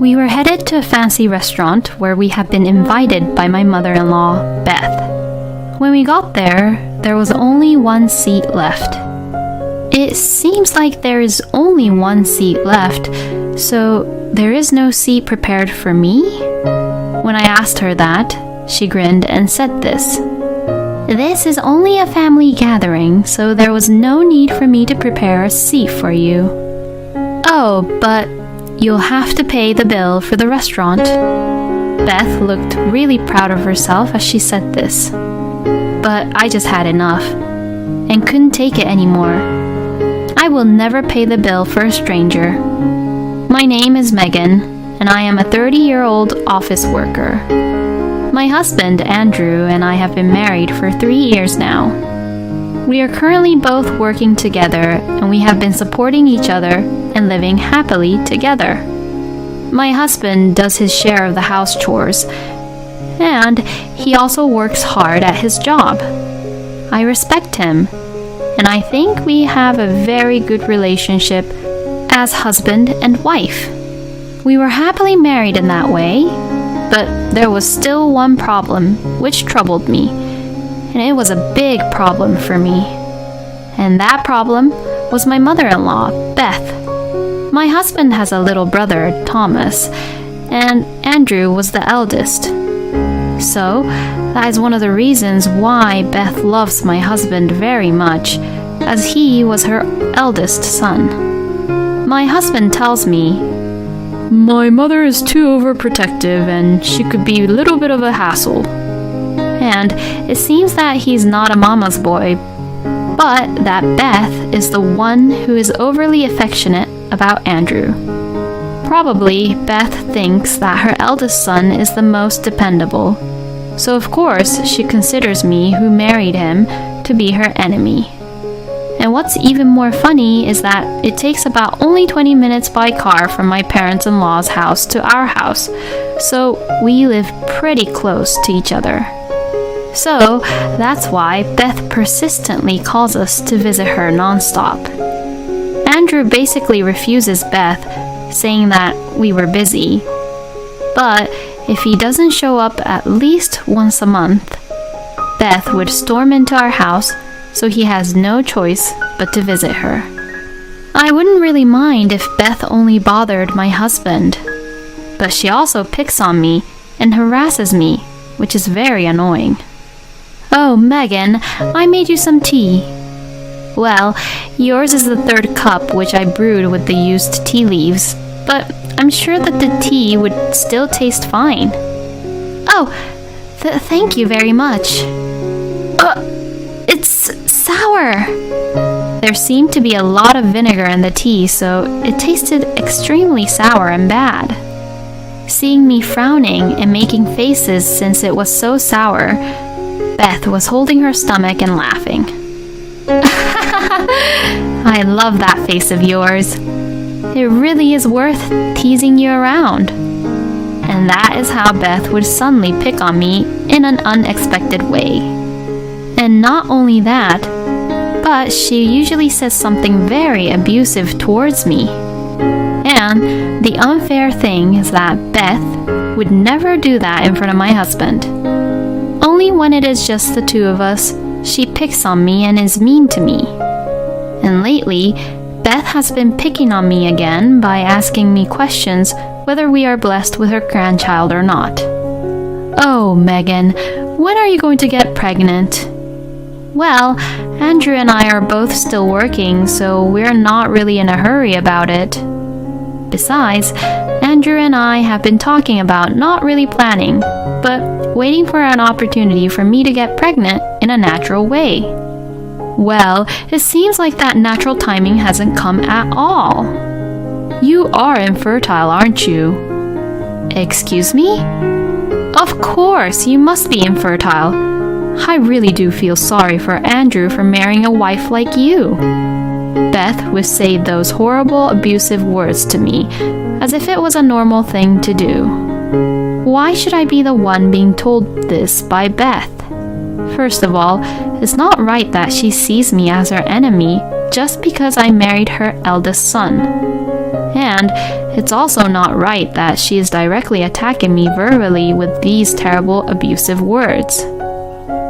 We were headed to a fancy restaurant where we had been invited by my mother-in-law, Beth. When we got there was only one seat left. It seems like there is only one seat left, so there is no seat prepared for me? When I asked her that, she grinned and said this. This is only a family gathering, so there was no need for me to prepare a seat for you. Oh, but you'll have to pay the bill for the restaurant. Beth looked really proud of herself as she said this. But I just had enough and couldn't take it anymore. I will never pay the bill for a stranger. My name is Megan, and I am a 30-year-old office worker. My husband, Andrew, and I have been married for 3 years now. We are currently both working together, and we have been supporting each other and living happily together. My husband does his share of the house chores, and he also works hard at his job. I respect him, and I think we have a very good relationship as husband and wife. We were happily married in that way, but there was still one problem which troubled me, and it was a big problem for me. And that problem was my mother-in-law, Beth. My husband has a little brother, Thomas, and Andrew was the eldest. So, that is one of the reasons why Beth loves my husband very much, as he was her eldest son. My husband tells me, "My mother is too overprotective and she could be a little bit of a hassle." And it seems that he's not a mama's boy, but that Beth is the one who is overly affectionate about Andrew. Probably Beth thinks that her eldest son is the most dependable, so of course she considers me, who married him, to be her enemy. And what's even more funny is that it takes about only 20 minutes by car from my parents-in-law's house to our house, so we live pretty close to each other. So that's why Beth persistently calls us to visit her nonstop. Andrew basically refuses Beth, saying that we were busy. But if he doesn't show up at least once a month, Beth would storm into our house, so he has no choice but to visit her. I wouldn't really mind if Beth only bothered my husband, but she also picks on me and harasses me, which is very annoying. "Oh, Megan, I made you some tea." Well, yours is the third cup which I brewed with the used tea leaves, but I'm sure that the tea would still taste fine. "Oh, thank you very much." It's sour. There seemed to be a lot of vinegar in the tea, so it tasted extremely sour and bad. Seeing me frowning and making faces since it was so sour, Beth was holding her stomach and laughing. I love that face of yours. It really is worth teasing you around. And that is how Beth would suddenly pick on me in an unexpected way. And not only that, but she usually says something very abusive towards me. And the unfair thing is that Beth would never do that in front of my husband. Only when it is just the two of us, she picks on me and is mean to me. And lately, Beth has been picking on me again by asking me questions whether we are blessed with her grandchild or not. "Oh, Megan, when are you going to get pregnant?" "Well, Andrew and I are both still working, so we're not really in a hurry about it. Besides, Andrew and I have been talking about not really planning, but waiting for an opportunity for me to get pregnant in a natural way." "Well, it seems like that natural timing hasn't come at all. You are infertile, aren't you?" "Excuse me?" "Of course, you must be infertile. I really do feel sorry for Andrew for marrying a wife like you." Beth would say those horrible, abusive words to me, as if it was a normal thing to do. Why should I be the one being told this by Beth? First of all, it's not right that she sees me as her enemy just because I married her eldest son. And it's also not right that she is directly attacking me verbally with these terrible abusive words.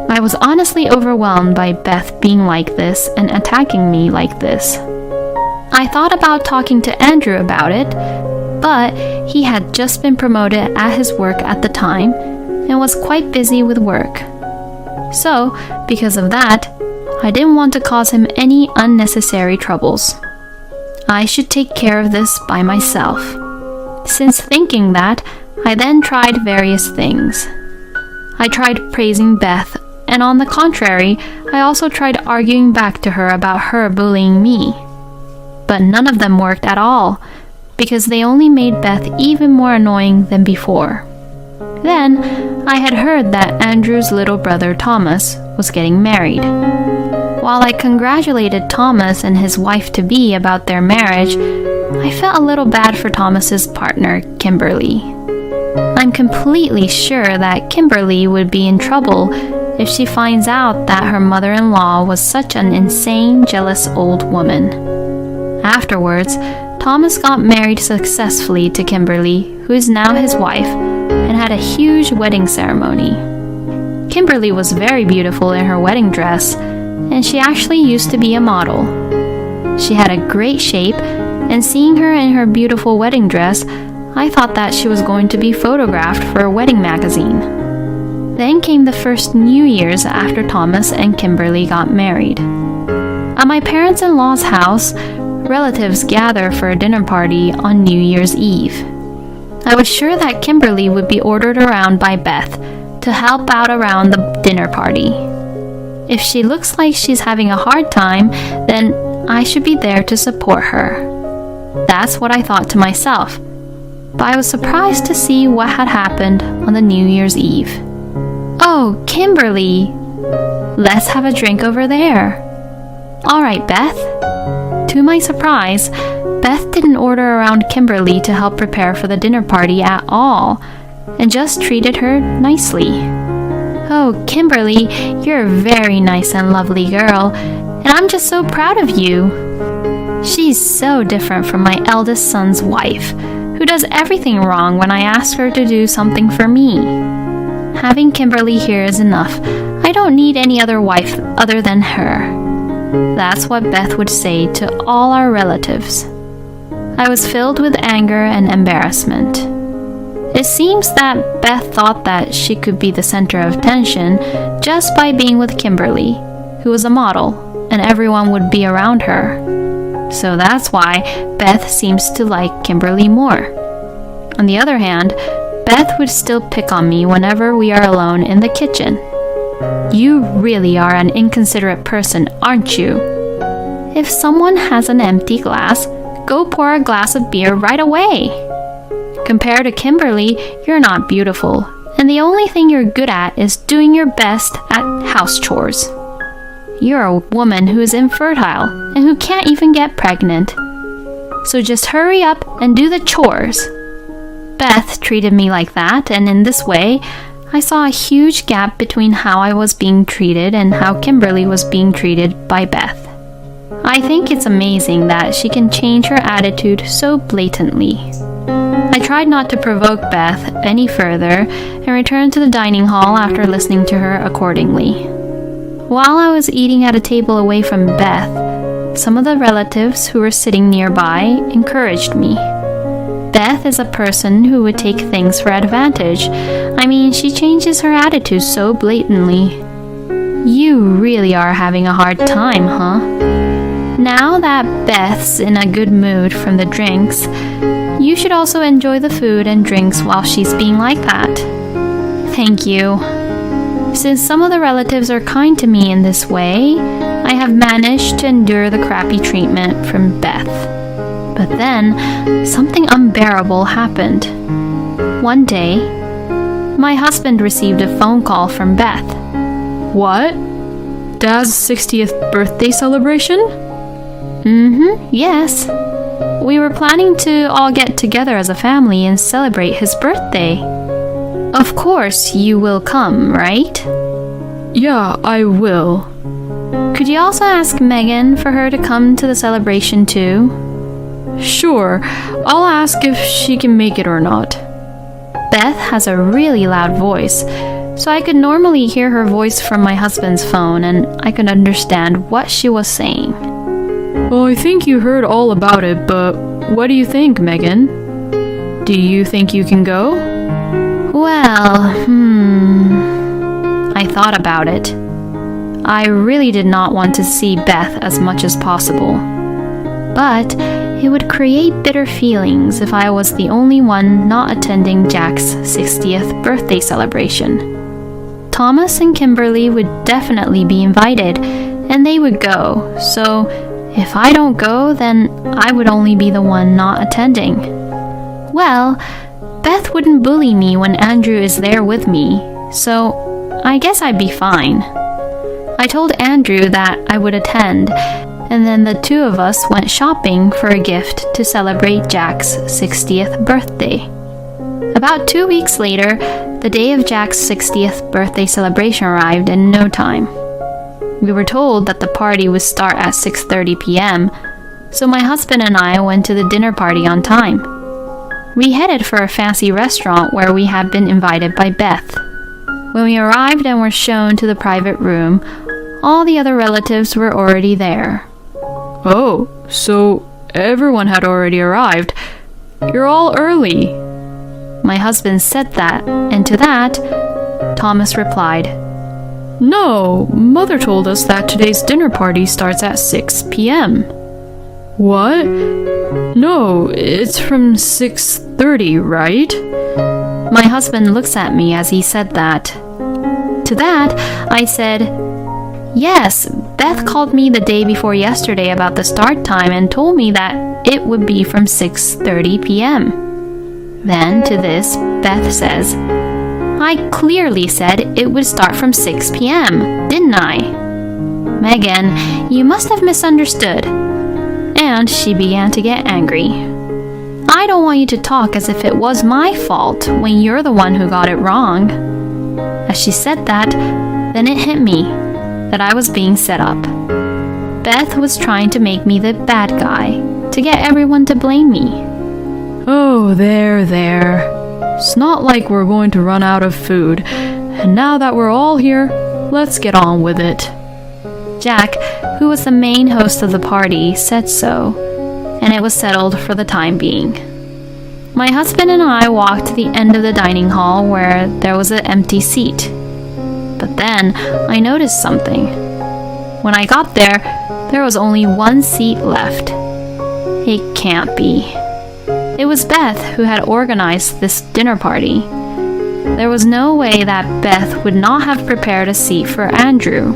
I was honestly overwhelmed by Beth being like this and attacking me like this. I thought about talking to Andrew about it, but he had just been promoted at his work at the time and was quite busy with work. So, because of that, I didn't want to cause him any unnecessary troubles. I should take care of this by myself. Since thinking that, I then tried various things. I tried praising Beth, and on the contrary, I also tried arguing back to her about her bullying me. But none of them worked at all, because they only made Beth even more annoying than before. Then, I had heard that Andrew's little brother Thomas was getting married. While I congratulated Thomas and his wife-to-be about their marriage, I felt a little bad for Thomas's partner, Kimberly. I'm completely sure that Kimberly would be in trouble if she finds out that her mother-in-law was such an insane, jealous old woman. Afterwards, Thomas got married successfully to Kimberly, who is now his wife, and had a huge wedding ceremony. Kimberly was very beautiful in her wedding dress, and she actually used to be a model. She had a great shape, and seeing her in her beautiful wedding dress, I thought that she was going to be photographed for a wedding magazine. Then came the first New Year's after Thomas and Kimberly got married. At my parents-in-law's house, relatives gather for a dinner party on New Year's Eve. I was sure that Kimberly would be ordered around by Beth to help out around the dinner party. If she looks like she's having a hard time, then I should be there to support her. That's what I thought to myself, but I was surprised to see what had happened on the New Year's Eve. "Oh, Kimberly, let's have a drink over there." "All right, Beth." To my surprise, Beth didn't order around Kimberly to help prepare for the dinner party at all, and just treated her nicely. "Oh, Kimberly, you're a very nice and lovely girl, and I'm just so proud of you. She's so different from my eldest son's wife, who does everything wrong when I ask her to do something for me. Having Kimberly here is enough. I don't need any other wife other than her." That's what Beth would say to all our relatives. I was filled with anger and embarrassment. It seems that Beth thought that she could be the center of attention just by being with Kimberly, who was a model, and everyone would be around her. So that's why Beth seems to like Kimberly more. On the other hand, Beth would still pick on me whenever we are alone in the kitchen. "You really are an inconsiderate person, aren't you? If someone has an empty glass, go pour a glass of beer right away. Compared to Kimberly, you're not beautiful, and the only thing you're good at is doing your best at house chores. You're a woman who is infertile and who can't even get pregnant. So just hurry up and do the chores." Beth treated me like that, and in this way, I saw a huge gap between how I was being treated and how Kimberly was being treated by Beth. I think it's amazing that she can change her attitude so blatantly. I tried not to provoke Beth any further and returned to the dining hall after listening to her accordingly. While I was eating at a table away from Beth, some of the relatives who were sitting nearby encouraged me. Beth is a person who would take things for advantage. I mean, she changes her attitude so blatantly. "You really are having a hard time, huh? Now that Beth's in a good mood from the drinks, you should also enjoy the food and drinks while she's being like that." "Thank you." Since some of the relatives are kind to me in this way, I have managed to endure the crappy treatment from Beth. But then, something unbearable happened. One day, my husband received a phone call from Beth. "What? Dad's 60th birthday celebration?" Yes. We were planning to all get together as a family and celebrate his birthday. Of course you will come, right? "Yeah, I will." "Could you also ask Megan for her to come to the celebration too?" Sure, I'll ask if she can make it or not. Beth has a really loud voice, so I could normally hear her voice from my husband's phone and I could understand what she was saying. Well, I think you heard all about it, but what do you think, Megan? Do you think you can go? Well, I thought about it. I really did not want to see Beth as much as possible. But it would create bitter feelings if I was the only one not attending Jack's 60th birthday celebration. Thomas and Kimberly would definitely be invited, and they would go, so if I don't go, then I would only be the one not attending. Well, Beth wouldn't bully me when Andrew is there with me, so I guess I'd be fine. I told Andrew that I would attend, and then the two of us went shopping for a gift to celebrate Jack's 60th birthday. About 2 weeks later, the day of Jack's 60th birthday celebration arrived in no time. We were told that the party would start at 6:30 p.m., so my husband and I went to the dinner party on time. We headed for a fancy restaurant where we had been invited by Beth. When we arrived and were shown to the private room, all the other relatives were already there. Oh, so everyone had already arrived. You're all early. My husband said that, and to that, Thomas replied, No, Mother told us that today's dinner party starts at 6 p.m. What? No, it's from 6:30, right? My husband looks at me as he said that. To that, I said, Yes, Beth called me the day before yesterday about the start time and told me that it would be from 6:30 p.m. Then to this, Beth says, I clearly said it would start from 6 p.m., didn't I? Megan, you must have misunderstood. And she began to get angry. I don't want you to talk as if it was my fault when you're the one who got it wrong. As she said that, then it hit me that I was being set up. Beth was trying to make me the bad guy, to get everyone to blame me. Oh, there. It's not like we're going to run out of food. And now that we're all here, let's get on with it. Jack, who was the main host of the party, said so, and it was settled for the time being. My husband and I walked to the end of the dining hall where there was an empty seat. But then I noticed something. When I got there was only one seat left. It can't be. It was Beth who had organized this dinner party. There was no way that Beth would not have prepared a seat for Andrew.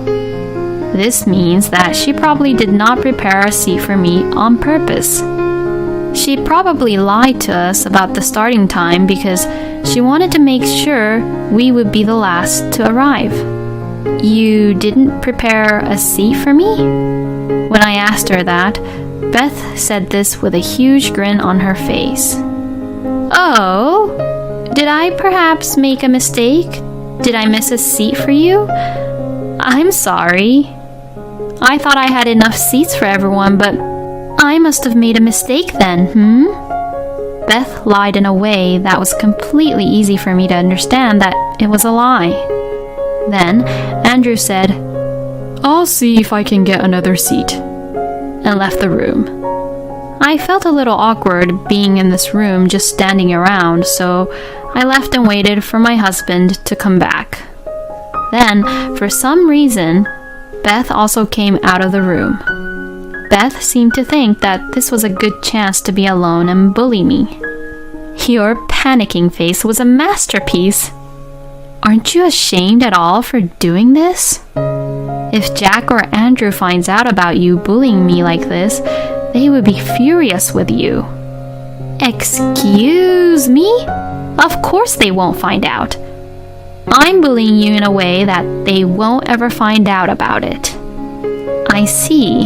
This means that she probably did not prepare a seat for me on purpose. She probably lied to us about the starting time because she wanted to make sure we would be the last to arrive. You didn't prepare a seat for me? When I asked her that, Beth said this with a huge grin on her face. Oh, did I perhaps make a mistake? Did I miss a seat for you? I'm sorry. I thought I had enough seats for everyone, but I must have made a mistake then, Beth lied in a way that was completely easy for me to understand that it was a lie. Then Andrew said, I'll see if I can get another seat, and left the room. I felt a little awkward being in this room just standing around, so I left and waited for my husband to come back. Then, for some reason, Beth also came out of the room. Beth seemed to think that this was a good chance to be alone and bully me. Your panicking face was a masterpiece. Aren't you ashamed at all for doing this? If Jack or Andrew finds out about you bullying me like this, they would be furious with you. Excuse me? Of course they won't find out. I'm bullying you in a way that they won't ever find out about it. I see.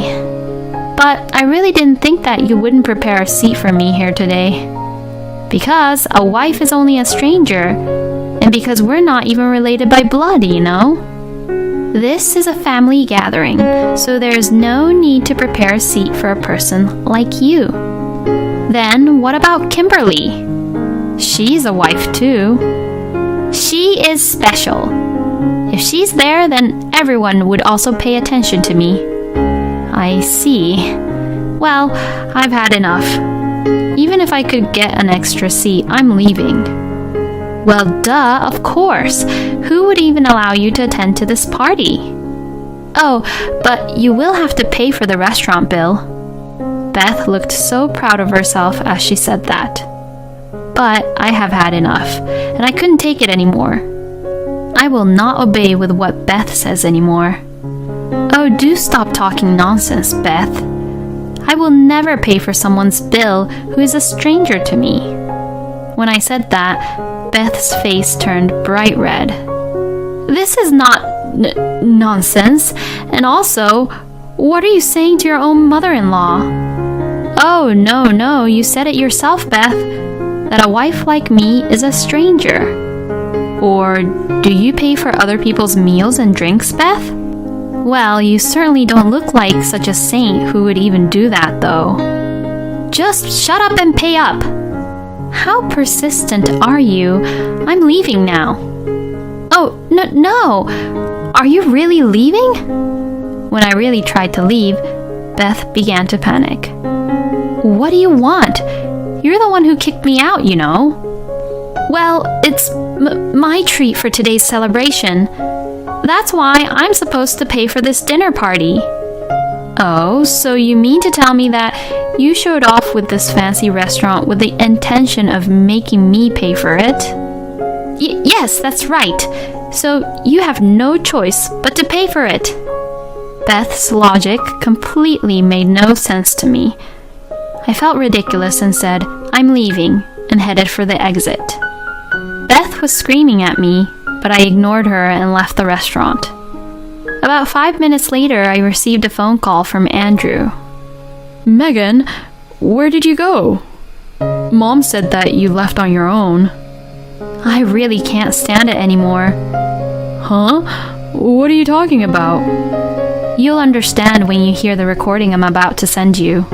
But I really didn't think that you wouldn't prepare a seat for me here today. Because a wife is only a stranger, and because we're not even related by blood, you know? This is a family gathering, so there's no need to prepare a seat for a person like you. Then what about Kimberly? She's a wife too. She is special. If she's there, then everyone would also pay attention to me. I see. Well, I've had enough. Even if I could get an extra seat, I'm leaving. Well, duh, of course. Who would even allow you to attend to this party? Oh, but you will have to pay for the restaurant bill. Beth looked so proud of herself as she said that. But I have had enough, and I couldn't take it anymore. I will not obey with what Beth says anymore. Oh, do stop talking nonsense, Beth. I will never pay for someone's bill who is a stranger to me. When I said that, Beth's face turned bright red. This is not nonsense. And also, what are you saying to your own mother-in-law? Oh, no, you said it yourself, Beth, that a wife like me is a stranger. Or do you pay for other people's meals and drinks, Beth? Well, you certainly don't look like such a saint who would even do that, though. Just shut up and pay up. How persistent are you? I'm leaving now. Oh, no. Are you really leaving? When I really tried to leave, Beth began to panic. What do you want? You're the one who kicked me out, you know. Well, it's my treat for today's celebration. That's why I'm supposed to pay for this dinner party. Oh, so you mean to tell me that you showed off with this fancy restaurant with the intention of making me pay for it? Yes, that's right. So you have no choice but to pay for it. Beth's logic completely made no sense to me. I felt ridiculous and said, I'm leaving, and headed for the exit. Beth was screaming at me, but I ignored her and left the restaurant. About 5 minutes later, I received a phone call from Andrew. Megan, where did you go? Mom said that you left on your own. I really can't stand it anymore. Huh? What are you talking about? You'll understand when you hear the recording I'm about to send you.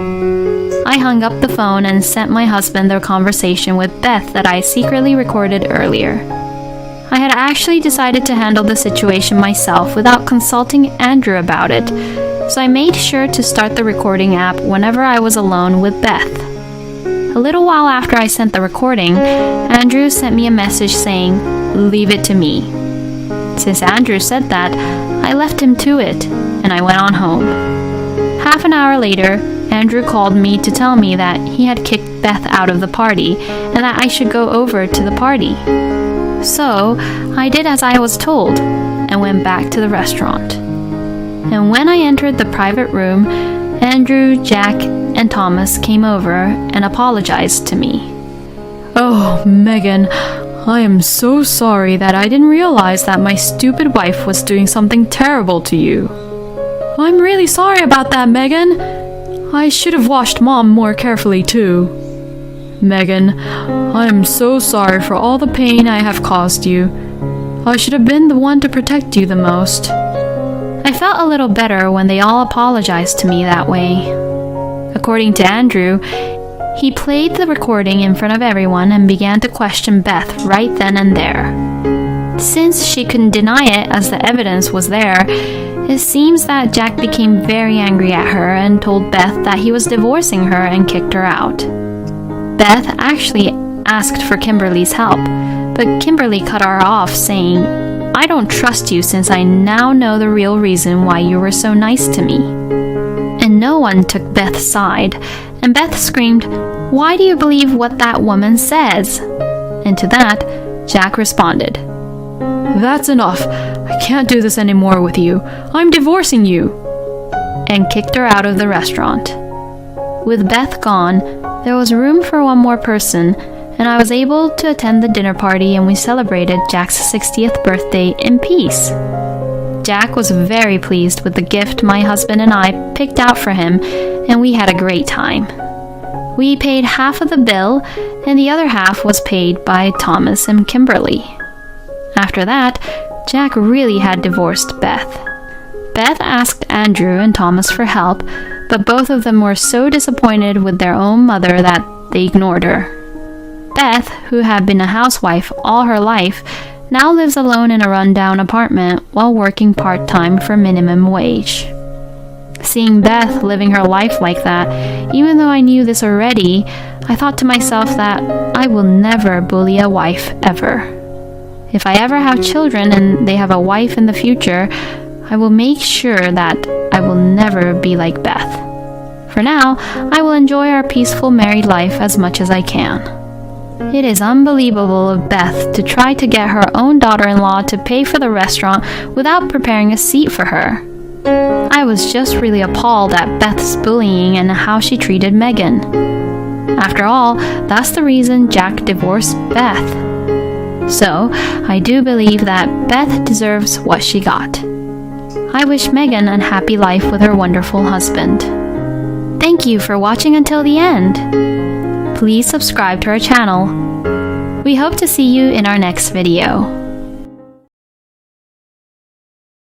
I hung up the phone and sent my husband the conversation with Beth that I secretly recorded earlier. I had actually decided to handle the situation myself without consulting Andrew about it, so I made sure to start the recording app whenever I was alone with Beth. A little while after I sent the recording, Andrew sent me a message saying, "Leave it to me." Since Andrew said that, I left him to it, and I went on home. Half an hour later, Andrew called me to tell me that he had kicked Beth out of the party and that I should go over to the party. So, I did as I was told and went back to the restaurant. And when I entered the private room, Andrew, Jack, and Thomas came over and apologized to me. Oh, Megan, I am so sorry that I didn't realize that my stupid wife was doing something terrible to you. I'm really sorry about that, Megan. I should have watched Mom more carefully too. Megan, I am so sorry for all the pain I have caused you. I should have been the one to protect you the most. I felt a little better when they all apologized to me that way. According to Andrew, he played the recording in front of everyone and began to question Beth right then and there. Since she couldn't deny it as the evidence was there, it seems that Jack became very angry at her and told Beth that he was divorcing her and kicked her out. Beth actually asked for Kimberly's help, but Kimberly cut her off saying, "I don't trust you since I now know the real reason why you were so nice to me." And no one took Beth's side, and Beth screamed, "Why do you believe what that woman says?" And to that, Jack responded, "That's enough. I can't do this anymore with you. I'm divorcing you," and kicked her out of the restaurant. With Beth gone, there was room for one more person, and I was able to attend the dinner party, and we celebrated Jack's 60th birthday in peace. Jack was very pleased with the gift my husband and I picked out for him, and we had a great time. We paid half of the bill, and the other half was paid by Thomas and Kimberly. After that, Jack really had divorced Beth. Beth asked Andrew and Thomas for help, but both of them were so disappointed with their own mother that they ignored her. Beth, who had been a housewife all her life, now lives alone in a rundown apartment while working part-time for minimum wage. Seeing Beth living her life like that, even though I knew this already, I thought to myself that I will never bully a wife ever. If I ever have children and they have a wife in the future, I will make sure that I will never be like Beth. For now, I will enjoy our peaceful married life as much as I can. It is unbelievable of Beth to try to get her own daughter-in-law to pay for the restaurant without preparing a seat for her. I was just really appalled at Beth's bullying and how she treated Megan. After all, that's the reason Jack divorced Beth. So, I do believe that Beth deserves what she got. I wish Megan a happy life with her wonderful husband. Thank you for watching until the end. Please subscribe to our channel. We hope to see you in our next video.